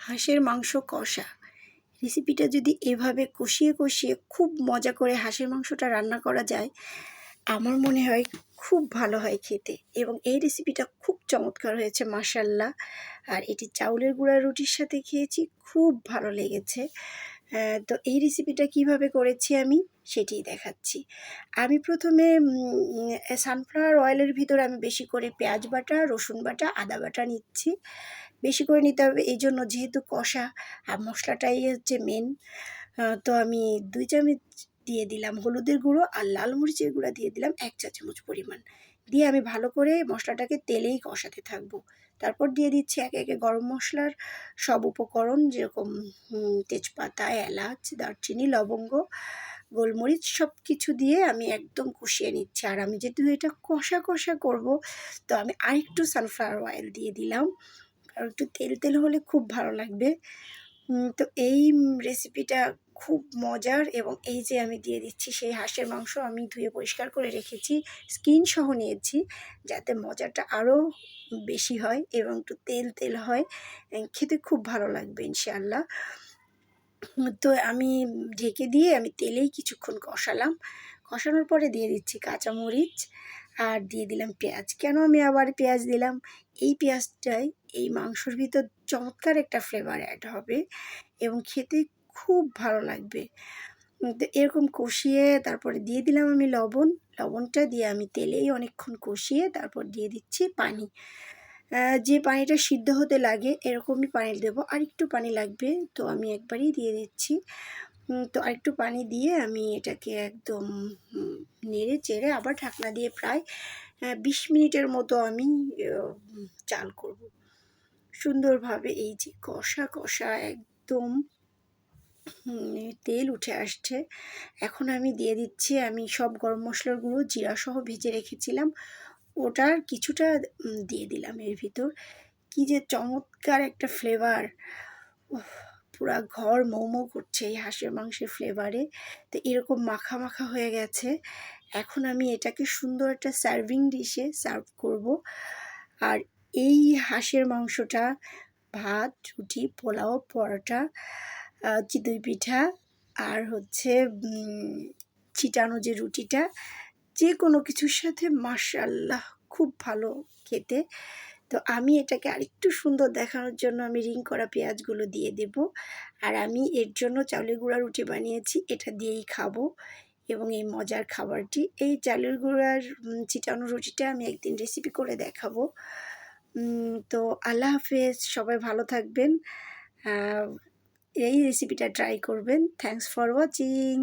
হাঁসের মাংস কষা রেসিপিটা যদি এভাবে কষিয়ে কষিয়ে খুব মজা করে হাঁসের মাংসটা রান্না করা যায়, আমার মনে হয় খুব ভালো হয় খেতে। এবং এই রেসিপিটা খুব চমৎকার হয়েছে মাশাল্লাহ। আর এটি চাউলের গুঁড়া রুটির সাথে খেয়েছি, খুব ভালো লেগেছে। তো এই রেসিপিটা কিভাবে করেছি আমি সেটিই দেখাচ্ছি। আমি প্রথমে সানফ্লাওয়ার অয়েলের ভিতরে আমি বেশি করে পেঁয়াজ বাটা, রসুন বাটা, আদা বাটা নিচ্ছি। বেশি করে নিতে হবে এই জন্য, যেহেতু কষা আর মশলাটাই হচ্ছে মেন। তো আমি 2 চামচ দিয়ে দিলাম হলুদের গুঁড়ো, আর লাল মরিচের গুঁড়া দিয়ে দিলাম 1 চা চামচ পরিমাণ। দিয়ে আমি ভালো করে মশলাটাকে তেলেই কষাতে থাকবো। তারপর দিয়ে দিচ্ছি একে একে গরম মশলার সব উপকরণ, যেরকম তেজপাতা, এলাচ, দারচিনি, লবঙ্গ, গোলমরিচ সব কিছু দিয়ে আমি একদম কষিয়ে নিচ্ছি। আর আমি যেহেতু এটা কষা কষা করব, তো আমি আরেকটু সানফ্লাওয়ার অয়েল দিয়ে দিলাম, কারণ একটু তেল তেল হলে খুব ভালো লাগবে। তো এই রেসিপিটা খুব মজার। এবং এই যে আমি দিয়ে দিচ্ছি সেই হাঁসের মাংস, আমি ধুয়ে পরিষ্কার করে রেখেছি, স্কিন সহ নিয়েছি, যাতে মজাটা আরও বেশি হয় এবং একটু তেল তেল হয়, খেতে খুব ভালো লাগবে ইনশাআল্লাহ। তো আমি ঢেকে দিয়ে আমি তেলেই কিছুক্ষণ কষালাম। কষানোর পরে দিয়ে দিচ্ছি কাঁচামরিচ আর দিয়ে দিলাম পেঁয়াজ। কেন আমি আবার পেঁয়াজ দিলাম? এই পেঁয়াজটাই এই মাংসর ভিতর চমৎকার একটা ফ্লেভার অ্যাড হবে এবং খেতে খুব ভালো লাগবে। তো এরকম কষিয়ে তারপরে দিয়ে দিলাম আমি লবণ। লবণটা দিয়ে আমি তেলেই অনেকক্ষণ কষিয়ে তারপর দিয়ে দিচ্ছি পানি। যে পানিটা সিদ্ধ হতে লাগে এরকমই পানি দেবো, আর একটু পানি লাগবে, তো আমি একবারই দিয়ে দিচ্ছি। তো আরেকটু পানি দিয়ে আমি এটাকে একদম নেড়ে চেড়ে আবার ঢাকনা দিয়ে প্রায় 20 মিনিটের মতো আমি চাল করব সুন্দরভাবে। এই যে কষা কষা একদম তেল উঠে আসছে, এখন আমি দিয়ে দিচ্ছি আমি সব গরম মশলার গুঁড়ো জিরা সহ ভেজে রেখেছিলাম, ওটার কিছুটা দিয়ে দিলাম এর ভিতর। কি যে চমৎকার একটা ফ্লেভার! পুরা ঘর মৌ মৌ করছে এই হাঁসের মাংসের ফ্লেভারে। তো এরকম মাখা মাখা হয়ে গেছে, এখন আমি এটাকে সুন্দর একটা সার্ভিং ডিশে সার্ভ করব। আর এই হাঁসের মাংসটা ভাত, রুটি, পোলাও, পরোটা, চিতই পিঠা আর হচ্ছে ছিটানো যে রুটিটা, যে কোনো কিছুর সাথে মাশাআল্লাহ খুব ভালো খেতে। তো আমি এটাকে আরেকটু সুন্দর দেখানোর জন্য আমি রিং করা পেঁয়াজগুলো দিয়ে দেব। আর আমি এর জন্য চাউলের গুঁড়া রুটি বানিয়েছি, এটা দিয়েই খাবো। এবং এই মজার খাবারটি, এই চালের গুঁড়ার ছিটানো রুটিটা আমি একদিন রেসিপি করে দেখাবো। তো আল্লাহ হাফেজ, সবাই ভালো থাকবেন। এই রেসিপিটা ট্রাই করবেন। Thanks for watching.